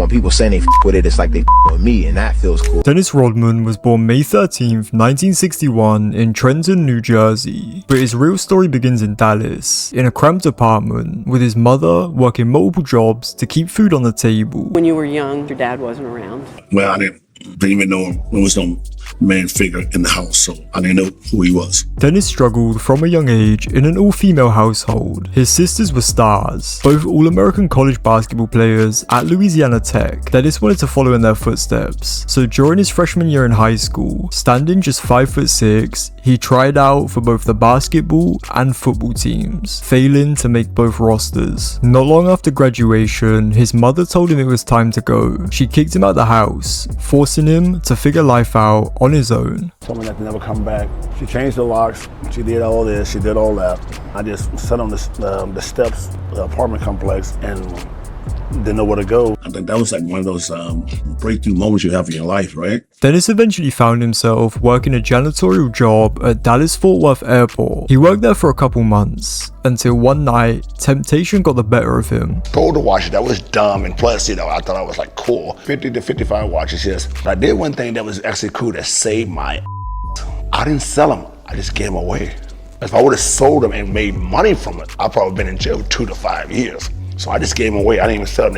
when people say they with it, it's like they with me, and that feels cool. Dennis Rodman was born May 13th, 1961 in Trenton, New Jersey, but his real story begins in Dallas, in a cramped apartment, with his mother working multiple jobs to keep food on the table. When you were young, your dad wasn't around. Well, I didn't even know him. There was no man figure in the house, so I didn't know who he was. Dennis struggled from a young age in an all-female household. His sisters were stars, both All-American college basketball players at Louisiana Tech. Dennis wanted to follow in their footsteps, so during his freshman year in high school, standing just 5'6", he tried out for both the basketball and football teams, failing to make both rosters. Not long after graduation, his mother told him it was time to go. She kicked him out the house, forcing him to figure life out on his own. Told me not to never come back. She changed the locks. She did all this. She did all that. I just sat on the steps of the apartment complex and didn't know where to go. I think that was like one of those breakthrough moments you have in your life, right? Dennis eventually found himself working a janitorial job at Dallas-Fort Worth Airport. He worked there for a couple months until one night, temptation got the better of him. Gold watches, that was dumb, and plus, I thought I was like cool. 50 to 55 watches, yes. But I did one thing that was actually cool that saved my I didn't sell them, I just gave them away. If I would have sold them and made money from it, I'd probably been in jail 2 to 5 years. So I just gave them away. I didn't even sell them.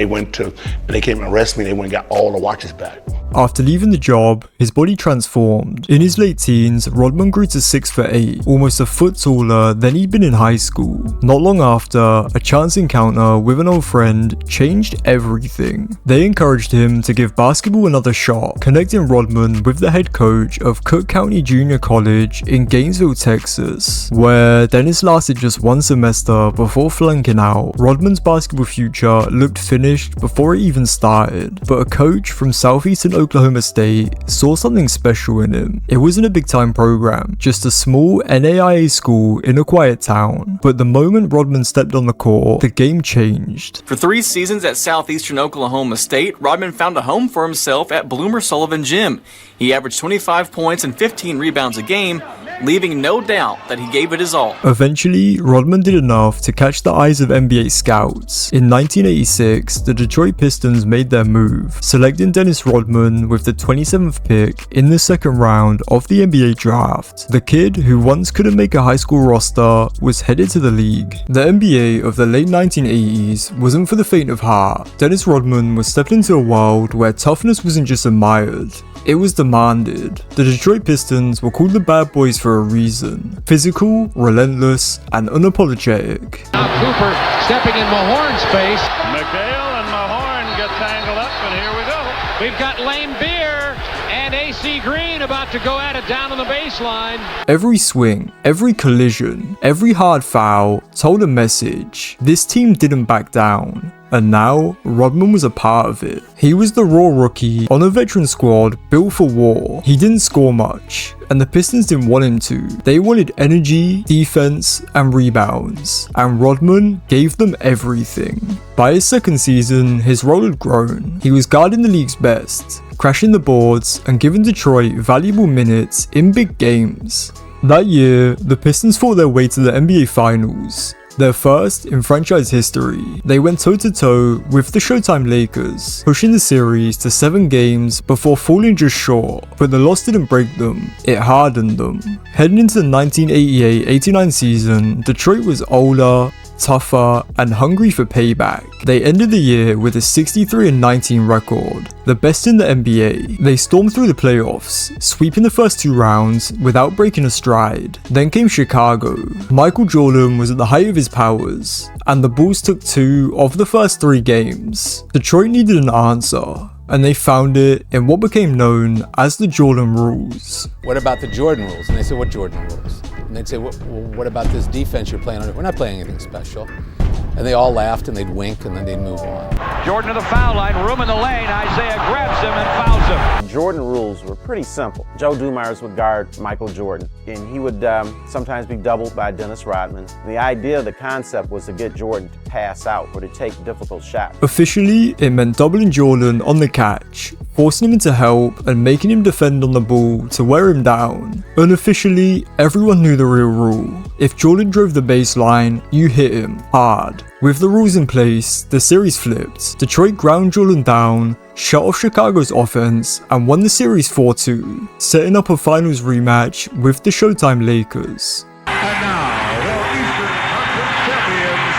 They came and arrested me. They went and got all the watches back. After leaving the job, his body transformed. In his late teens, Rodman grew to 6'8", almost a foot taller than he'd been in high school. Not long after, a chance encounter with an old friend changed everything. They encouraged him to give basketball another shot, connecting Rodman with the head coach of Cook County Junior College in Gainesville, Texas, where Dennis lasted just one semester before flunking out. Rodman's basketball future looked finished before it even started, but a coach from Southeastern Oklahoma State saw something special in him. It wasn't a big time program, just a small NAIA school in a quiet town. But the moment Rodman stepped on the court, the game changed. For 3 seasons at Southeastern Oklahoma State, Rodman found a home for himself at Bloomer Sullivan Gym. He averaged 25 points and 15 rebounds a game, leaving no doubt that he gave it his all. Eventually, Rodman did enough to catch the eyes of NBA scouts. In 1986, the Detroit Pistons made their move, selecting Dennis Rodman with the 27th pick in the second round of the NBA draft. The kid, who once couldn't make a high school roster, was headed to the league. The NBA of the late 1980s wasn't for the faint of heart. Dennis Rodman was stepping into a world where toughness wasn't just admired, it was demanded. The Detroit Pistons were called the Bad Boys for a reason. Physical, relentless, and unapologetic. Now Cooper stepping in Mahorn's face. McHale and Mahorn get tangled up, and here we go. We've got Lane Beer and AC Green about to go at it down on the baseline. Every swing, every collision, every hard foul told a message. This team didn't back down. And now, Rodman was a part of it. He was the raw rookie on a veteran squad built for war. He didn't score much, and the Pistons didn't want him to. They wanted energy, defense, and rebounds, and Rodman gave them everything. By his second season, his role had grown. He was guarding the league's best, crashing the boards, and giving Detroit valuable minutes in big games. That year, the Pistons fought their way to the NBA Finals, their first in franchise history. They went toe-to-toe with the Showtime Lakers, pushing the series to 7 games before falling just short. But the loss didn't break them, it hardened them. Heading into the 1988-89 season, Detroit was older, tougher, and hungry for payback. They ended the year with a 63-19 record, the best in the NBA. They stormed through the playoffs, sweeping the first 2 rounds without breaking a stride. Then came Chicago. Michael Jordan was at the height of his powers, and the Bulls took 2 of the first 3 games. Detroit needed an answer, and they found it in what became known as the Jordan rules. What about the Jordan rules? And they said, what Jordan rules? And they'd say, well, what about this defense you're playing on? We're not playing anything special. And they all laughed and they'd wink and then they'd move on. Jordan to the foul line, room in the lane. Isaiah grabs him and fouls him. Jordan rules were pretty simple. Joe Dumars would guard Michael Jordan, and he would sometimes be doubled by Dennis Rodman. The idea, the concept was to get Jordan to pass out or to take difficult shots. Officially, it meant doubling Jordan on the catch, forcing him into help and making him defend on the ball to wear him down. Unofficially, everyone knew the real rule. If Jordan drove the baseline, you hit him hard. With the rules in place, the series flipped. Detroit ground Jordan down, shut off Chicago's offense, and won the series 4-2, setting up a finals rematch with the Showtime Lakers. And now, the Eastern Conference champions,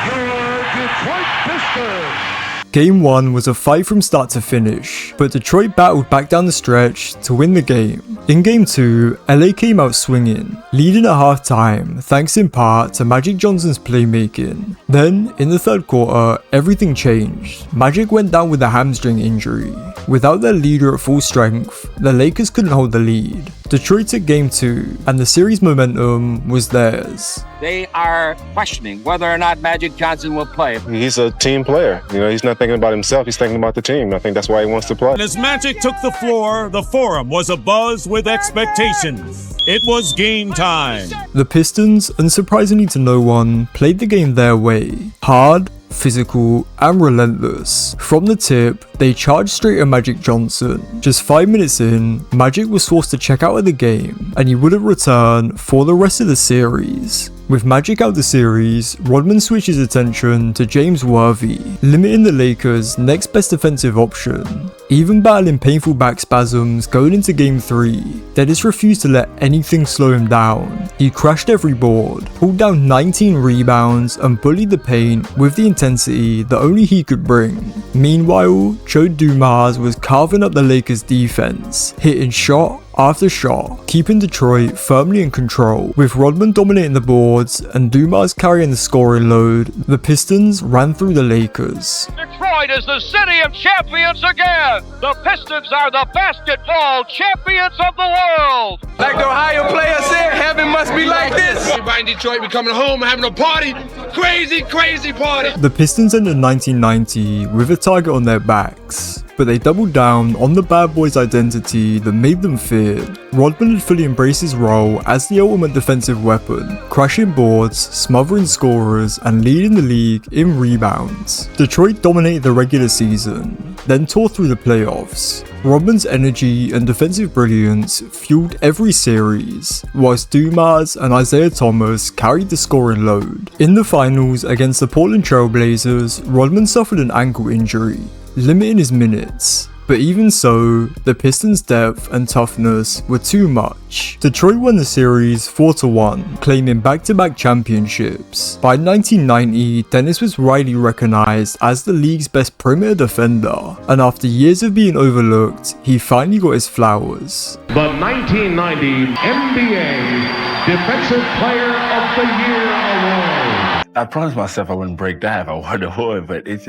your Detroit Pistons. Game 1 was a fight from start to finish, but Detroit battled back down the stretch to win the game. In Game 2, LA came out swinging, leading at halftime thanks in part to Magic Johnson's playmaking. Then, in the third quarter, everything changed. Magic went down with a hamstring injury. Without their leader at full strength, the Lakers couldn't hold the lead. Detroit took Game 2, and the series momentum was theirs. They are questioning whether or not Magic Johnson will play. He's a team player. You know, he's not thinking about himself, he's thinking about the team. I think that's why he wants to play. And as Magic took the floor, the forum was abuzz with expectations. It was game time. The Pistons, unsurprisingly to no one, played the game their way. Hard, physical, and relentless. From the tip, they charged straight at Magic Johnson. Just 5 minutes in, Magic was forced to check out of the game, and he wouldn't return for the rest of the series. With Magic out the series, Rodman switched his attention to James Worthy, limiting the Lakers' next best defensive option. Even battling painful back spasms going into Game 3, Dennis refused to let anything slow him down. He crashed every board, pulled down 19 rebounds, and bullied the paint with the intensity that only he could bring. Meanwhile, Joe Dumars was carving up the Lakers' defense, hitting shot after shot, keeping Detroit firmly in control. With Rodman dominating the boards and Dumars carrying the scoring load, the Pistons ran through the Lakers. Detroit is the city of champions again. The Pistons are the basketball champions of the world. Like the Ohio players said, heaven must be like this. Everybody in Detroit be coming home and having a party. Crazy, crazy party. The Pistons ended 1990 with a target on their backs, but they doubled down on the bad boys' identity that made them feared. Rodman had fully embraced his role as the ultimate defensive weapon, crashing boards, smothering scorers, and leading the league in rebounds. Detroit dominated the regular season, then tore through the playoffs. Rodman's energy and defensive brilliance fueled every series, whilst Dumars and Isaiah Thomas carried the scoring load. In the finals against the Portland Trail Blazers, Rodman suffered an ankle injury, limiting his minutes. But even so, the Pistons' depth and toughness were too much. Detroit won the series 4-1, claiming back-to-back championships. By 1990, Dennis was widely recognized as the league's best perimeter defender, and after years of being overlooked, he finally got his flowers. The 1990 NBA Defensive Player of the Year Award. I promised myself I wouldn't break down if I won the award, but it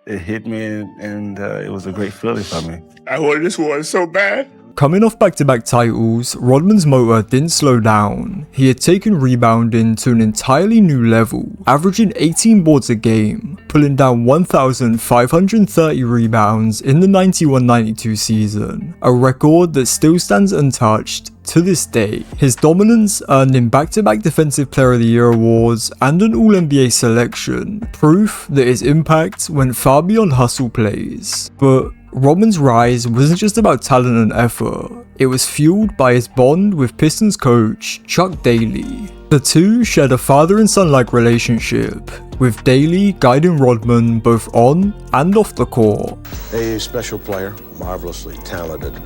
hit me and it was a great feeling for me. I wanted this one so bad. Coming off back-to-back titles, Rodman's motor didn't slow down. He had taken rebounding to an entirely new level, averaging 18 boards a game, pulling down 1,530 rebounds in the 91-92 season, a record that still stands untouched to this day. His dominance earned him back-to-back Defensive Player of the Year awards and an All-NBA selection, proof that his impact went far beyond hustle plays. But Rodman's rise wasn't just about talent and effort, it was fueled by his bond with Pistons coach Chuck Daly. The two shared a father and son-like relationship, with Daly guiding Rodman both on and off the court. A special player, marvelously talented.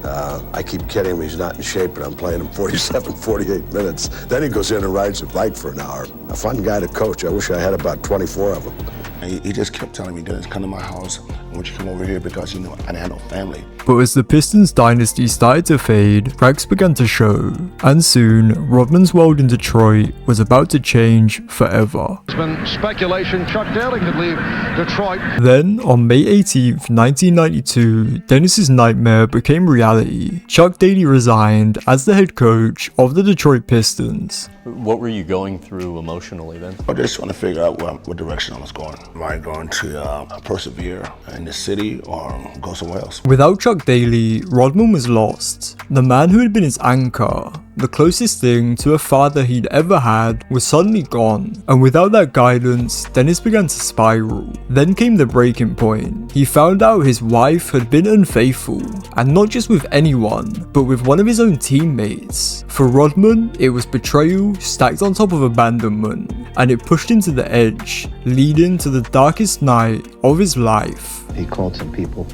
I keep kidding him he's not in shape, but I'm playing him 47, 48 minutes. Then he goes in and rides a bike for an hour. A fun guy to coach. I wish I had about 24 of them. He just kept telling me, Dennis, come to my house. I want you to come over here because, you know, I didn't have no family. But as the Pistons dynasty started to fade, cracks began to show, and soon, Rodman's world in Detroit was about to change forever. There's been speculation Chuck Daly could leave Detroit. Then, on May 18th, 1992, Dennis's nightmare became reality. Chuck Daly resigned as the head coach of the Detroit Pistons. What were you going through emotionally then? I was just trying to figure out what direction I was going. Am I going to persevere in the city or go somewhere else? Without Chuck Daly, Rodman was lost. The man who had been his anchor, The closest thing to a father he'd ever had was suddenly gone, and without that guidance, Dennis began to spiral. Then came the breaking point. He found out his wife had been unfaithful, and not just with anyone, but with one of his own teammates. For Rodman, it was betrayal stacked on top of abandonment, and it pushed him to the edge, leading to the darkest night of his life. He called some people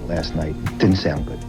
last night. Didn't sound good.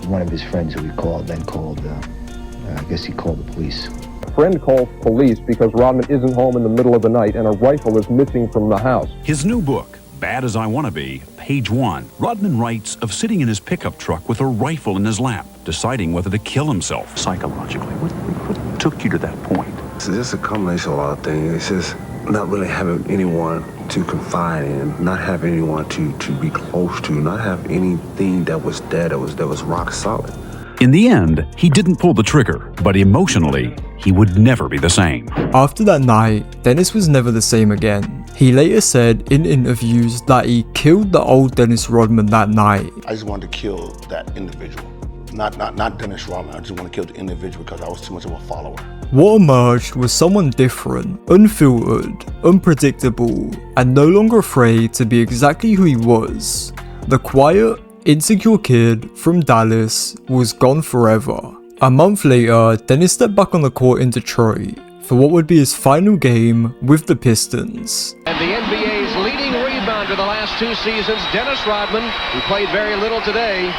One of his friends who he called then called, I guess he called the police. A friend calls police because Rodman isn't home in the middle of the night and a rifle is missing from the house. His new book, Bad As I Wanna Be, page 1. Rodman writes of sitting in his pickup truck with a rifle in his lap, deciding whether to kill himself. Psychologically, what took you to that point? It's just a combination of a lot of things. It's just not really having anyone to confide in, not have anyone to be close to, not have anything that was there that was rock solid. In the end, he didn't pull the trigger, but emotionally, he would never be the same. After that night, Dennis was never the same again. He later said in interviews that he killed the old Dennis Rodman that night. I just wanted to kill that individual. Not Dennis Rodman. I just want to kill the individual because I was too much of a follower. What emerged was someone different, unfiltered, unpredictable, and no longer afraid to be exactly who he was. The quiet, insecure kid from Dallas was gone forever. A month later, Dennis stepped back on the court in Detroit for what would be his final game with the Pistons. And the NBA's leading rebounder the last 2 seasons, Dennis Rodman, who played very little today,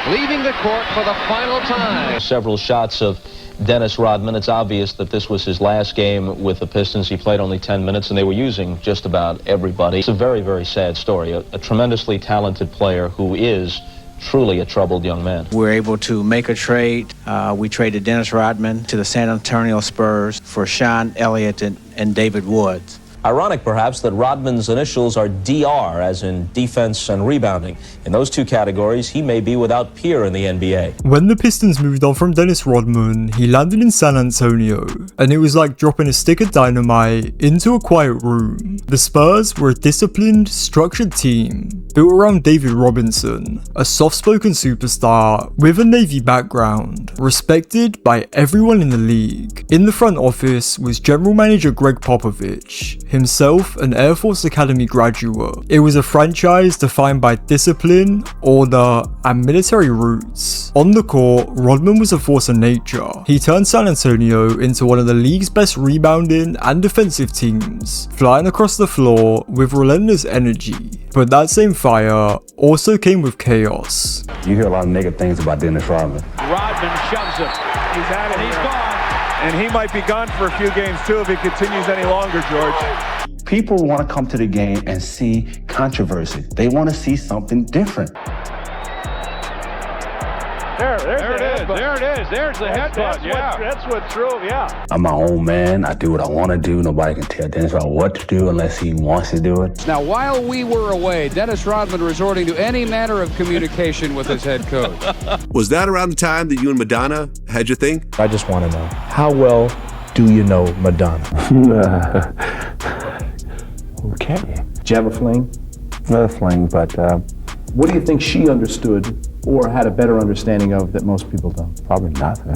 leaving the court for the final time. Several shots of Dennis Rodman. It's obvious that this was his last game with the Pistons. He played only 10 minutes and they were using just about everybody. It's a very, very sad story. A tremendously talented player who is truly a troubled young man. We're able to make a trade. We traded Dennis Rodman to the San Antonio Spurs for Sean Elliott and David Woods. Ironic, perhaps, that Rodman's initials are DR, as in defense and rebounding. In those two categories, he may be without peer in the NBA. When the Pistons moved on from Dennis Rodman, he landed in San Antonio, and it was like dropping a stick of dynamite into a quiet room. The Spurs were a disciplined, structured team, built around David Robinson, a soft-spoken superstar with a Navy background, respected by everyone in the league. In the front office was General Manager Greg Popovich, himself an Air Force Academy graduate. It was a franchise defined by discipline, order, and military roots. On the court, Rodman was a force of nature. He turned San Antonio into one of the league's best rebounding and defensive teams, flying across the floor with relentless energy. But that same fire also came with chaos. You hear a lot of negative things about Dennis Rodman. Rodman shoves it. He's out of He's gone. And he might be gone for a few games too if he continues any longer, George. People want to come to the game and see controversy. They want to see something different. There it is. There's the headbutt. Yeah, that's what threw him. Yeah. I'm my own man. I do what I want to do. Nobody can tell Dennis Rodman what to do unless he wants to do it. Now, while we were away, Dennis Rodman resorting to any manner of communication with his head coach. Was that around the time that you and Madonna had your thing? I just want to know, how well do you know Madonna? Okay. Did you have a fling? Not a fling, but... What do you think she understood or had a better understanding of that most people don't? Probably nothing.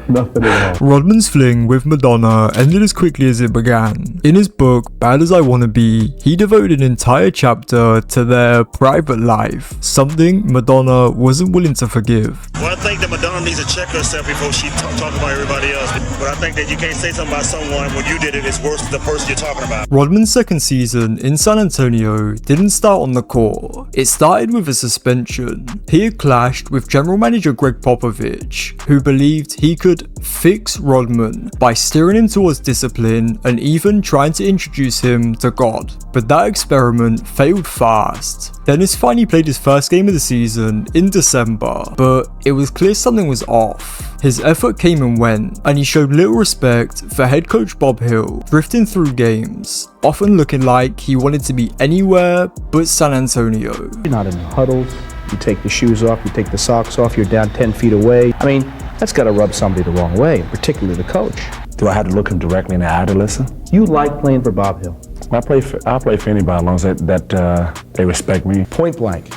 Nothing at all. Rodman's fling with Madonna ended as quickly as it began. In his book, Bad As I Wanna Be, he devoted an entire chapter to their private life, something Madonna wasn't willing to forgive. Well, I think that Madonna needs to check herself before she talk about everybody else. But I think that you can't say something about someone when you did it is worse than the person you're talking about. Rodman's second season in San Antonio didn't start on the court. It started with a suspension. He had clashed with General Manager Greg Popovich, who believed he could fix Rodman by steering him towards discipline and even trying to introduce him to God. But that experiment failed fast. Dennis finally played his first game of the season in December, but it was clear something was off. His effort came and went, and he showed little respect for head coach Bob Hill, drifting through games, often looking like he wanted to be anywhere but San Antonio. You're not in the huddles, you take the shoes off, you take the socks off, you're down 10 feet away. I mean, that's got to rub somebody the wrong way, particularly the coach. Do I have to look him directly in the eye to listen? You like playing for Bob Hill? I'll play for anybody as long as they respect me. Point blank,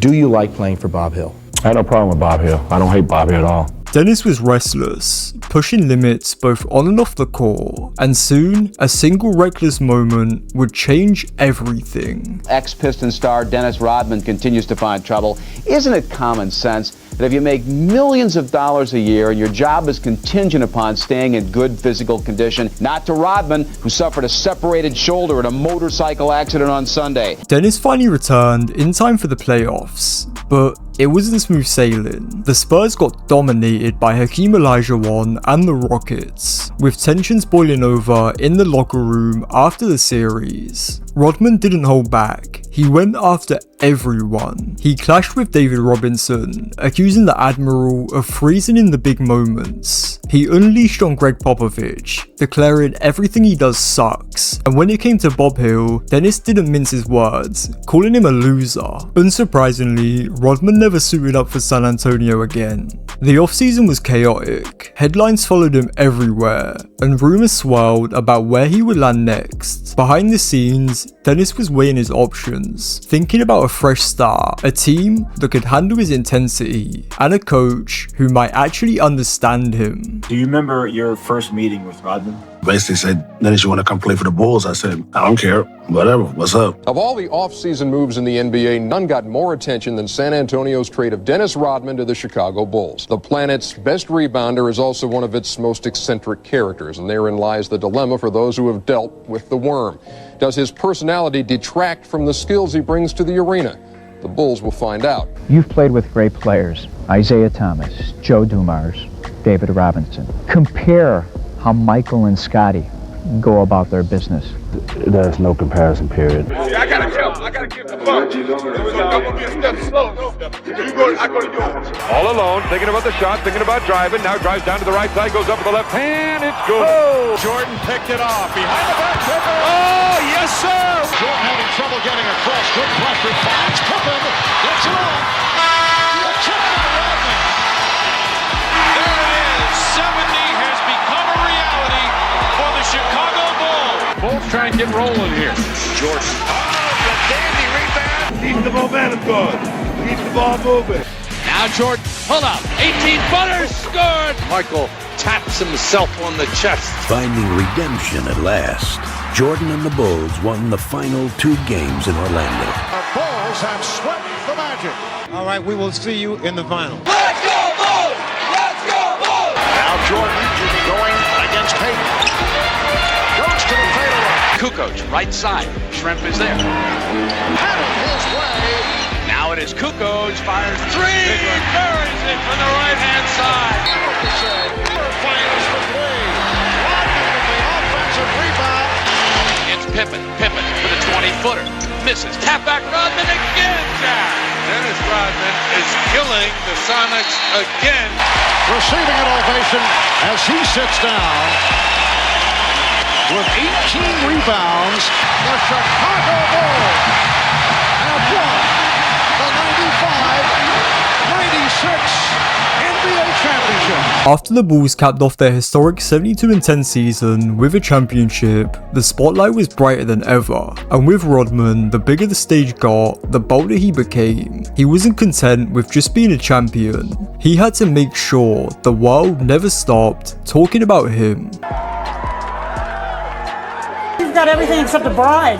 do you like playing for Bob Hill? I have no problem with Bob Hill. I don't hate Bob Hill at all. Dennis was restless, pushing limits both on and off the court, and soon, a single reckless moment would change everything. Ex-Piston star Dennis Rodman continues to find trouble. Isn't it common sense that if you make millions of dollars a year and your job is contingent upon staying in good physical condition? Not to Rodman, who suffered a separated shoulder in a motorcycle accident on Sunday. Dennis finally returned in time for the playoffs, but it wasn't smooth sailing. The Spurs got dominated by Hakeem Olajuwon and the Rockets, with tensions boiling over in the locker room after the series. Rodman didn't hold back. He went after everyone. He clashed with David Robinson, accusing the Admiral of freezing in the big moments. He unleashed on Greg Popovich, declaring everything he does sucks. And when it came to Bob Hill, Dennis didn't mince his words, calling him a loser. Unsurprisingly, Rodman never suited up for San Antonio again. The offseason was chaotic. Headlines followed him everywhere, and rumors swirled about where he would land next. Behind the scenes, Dennis was weighing his options, thinking about a fresh start, a team that could handle his intensity, and a coach who might actually understand him. Do you remember your first meeting with Rodman? Basically said, Dennis, you want to come play for the Bulls? I said, I don't care. Whatever. What's up? Of all the off-season moves in the NBA, none got more attention than San Antonio's trade of Dennis Rodman to the Chicago Bulls. The planet's best rebounder is also one of its most eccentric characters, and therein lies the dilemma for those who have dealt with the worm. Does his personality detract from the skills he brings to the arena? The Bulls will find out. You've played with great players, Isaiah Thomas, Joe Dumars, David Robinson. Compare how Michael and Scottie go about their business. There's no comparison, period. I gotta give the fuck. All alone, thinking about the shot, thinking about driving. Now drives down to the right side, goes up with the left hand. It's good. Oh. Jordan picked it off. Behind the back. Pippen. Oh, yes, sir. Jordan having trouble getting across. Good pressure. Finds Pippen. Gets it off. The chip by Rodman. There it is. 70 has become a reality for the Chicago Bulls. Bulls try and get rolling here. Jordan. Oh, the dandy rebound. Keep the momentum going. Keep the ball moving. Now Jordan, pull up. 18-footer scored. Michael taps himself on the chest. Finding redemption at last, Jordan and the Bulls won the final 2 games in Orlando. The Bulls have swept the Magic. All right, we will see you in the final. Let's go Bulls! Let's go Bulls! Now Jordan going against Payton. Goes to the fadeaway. Kukoc, right side. Shrimp is there. Headed his way. Now it is Kukoc, fires 3, buries it from the right-hand side. Fires for 3. Rodman with the offensive rebound. It's Pippen with a 20-footer. Misses. Tap back Rodman again, Jack. Dennis Rodman is killing the Sonics again. Receiving an ovation as he sits down. With 18 rebounds, the Chicago Bulls have won the 95-96 NBA championship. After the Bulls capped off their historic 72-10 season with a championship, the spotlight was brighter than ever, and with Rodman, the bigger the stage got, the bolder he became. He wasn't content with just being a champion. He had to make sure the world never stopped talking about him. You've got everything except a bride.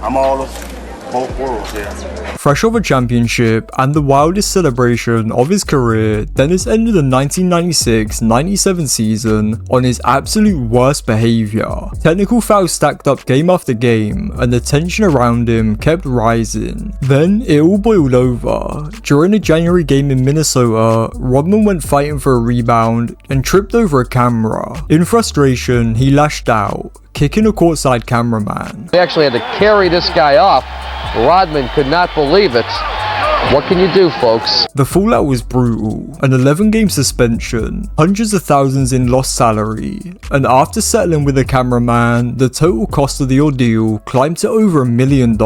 I'm all of both worlds here. Fresh off a championship and the wildest celebration of his career, Dennis ended the 1996-97 season on his absolute worst behaviour. Technical fouls stacked up game after game, and the tension around him kept rising. Then it all boiled over. During a January game in Minnesota, Rodman went fighting for a rebound and tripped over a camera. In frustration, he lashed out, kicking a courtside cameraman. They actually had to carry this guy off. Rodman could not believe it. What can you do, folks? The fallout was brutal. An 11-game suspension, hundreds of thousands in lost salary, and after settling with the cameraman, the total cost of the ordeal climbed to over $1 million.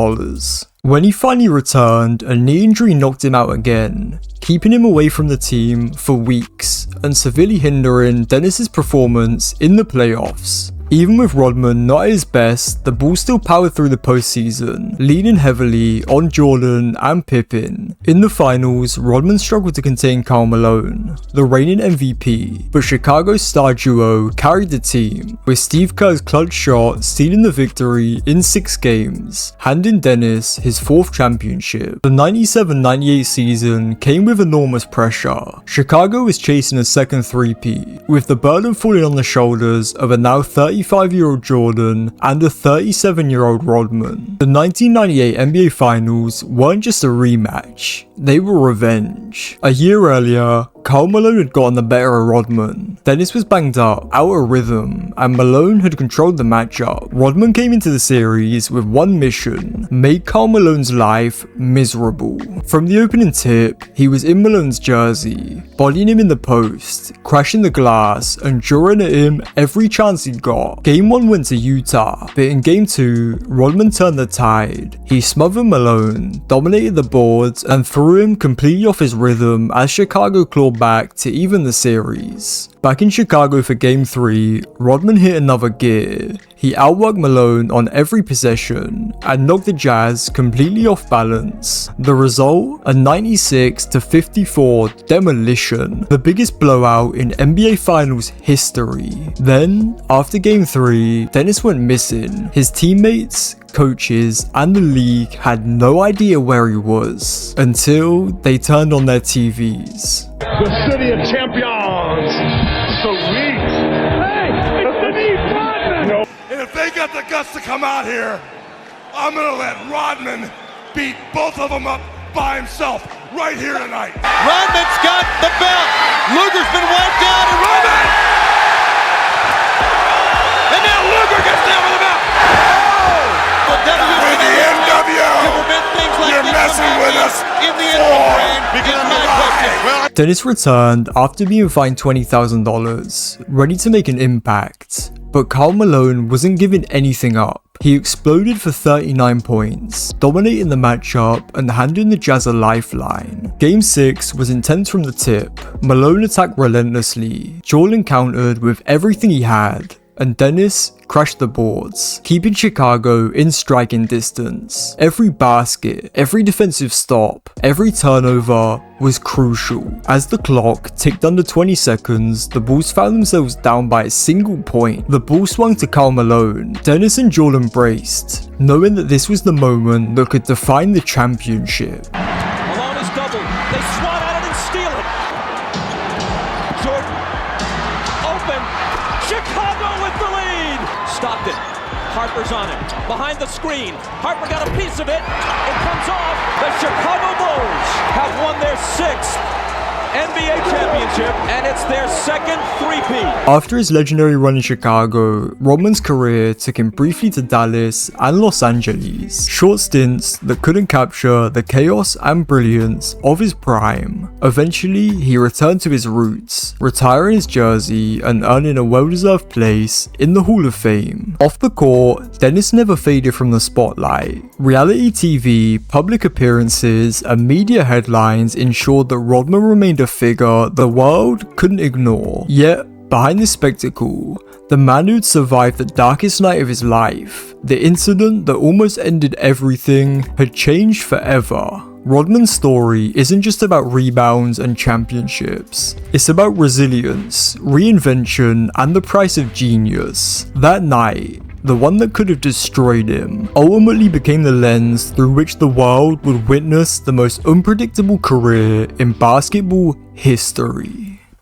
When he finally returned, a knee injury knocked him out again, keeping him away from the team for weeks and severely hindering Dennis's performance in the playoffs. Even with Rodman not at his best, the Bulls still powered through the postseason, leaning heavily on Jordan and Pippen. In the finals, Rodman struggled to contain Karl Malone, the reigning MVP, but Chicago's star duo carried the team, with Steve Kerr's clutch shot sealing the victory in 6 games, handing Dennis his 4th championship. The 97-98 season came with enormous pressure. Chicago was chasing a second three-peat, with the burden falling on the shoulders of a now 35-year-old Jordan and a 37-year-old Rodman. The 1998 NBA Finals weren't just a rematch, they were revenge. A year earlier, Karl Malone had gotten the better of Rodman. Dennis was banged up, out of rhythm, and Malone had controlled the matchup. Rodman came into the series with one mission: make Karl Malone's life miserable. From the opening tip, he was in Malone's jersey, bodying him in the post, crashing the glass, and drawing at him every chance he got. Game 1 went to Utah, but in Game 2, Rodman turned the tide. He smothered Malone, dominated the boards, and threw him completely off his rhythm as Chicago clawed back to even the series. Back in Chicago for Game 3, Rodman hit another gear. He outworked Malone on every possession and knocked the Jazz completely off balance. The result? A 96-54 demolition, the biggest blowout in NBA Finals history. Then, after Game 3, Dennis went missing. His teammates, coaches, and the league had no idea where he was until they turned on their TVs. The city of champions. So weak. Hey, it's Dennis Rodman. No. And if they got the guts to come out here, I'm gonna let Rodman beat both of them up by himself right here tonight. Rodman's got the belt. Luger's been wiped down, and Rodman. And now Luger gets down with the belt. With the NWO, you're messing with us in the NBA because of my question. Dennis returned after being fined $20,000, ready to make an impact, but Karl Malone wasn't giving anything up. He exploded for 39 points, dominating the matchup and handing the Jazz a lifeline. Game 6 was intense from the tip. Malone attacked relentlessly, Jordan countered with everything he had, and Dennis crashed the boards, keeping Chicago in striking distance. Every basket, every defensive stop, every turnover was crucial. As the clock ticked under 20 seconds, the Bulls found themselves down by a single point. The ball swung to Karl Malone. Dennis and Jordan braced, knowing that this was the moment that could define the championship. Malone is doubled. They swat at it and steal it. Jordan, open. Chicago with the lead. Stopped it. Harper's on it. Behind the screen. Harper got a piece of it. It comes off. The Chicago Bulls have won their 6th NBA championship, and it's their second three-peat. After his legendary run in Chicago, Rodman's career took him briefly to Dallas and Los Angeles, short stints that couldn't capture the chaos and brilliance of his prime. Eventually, he returned to his roots, retiring his jersey and earning a well-deserved place in the Hall of Fame. Off the court, Dennis never faded from the spotlight. Reality TV, public appearances, and media headlines ensured that Rodman remained a figure the world couldn't ignore. Yet, behind this spectacle, the man who'd survived the darkest night of his life, the incident that almost ended everything, had changed forever. Rodman's story isn't just about rebounds and championships. It's about resilience, reinvention, and the price of genius. That night, the one that could have destroyed him, ultimately became the lens through which the world would witness the most unpredictable career in basketball history.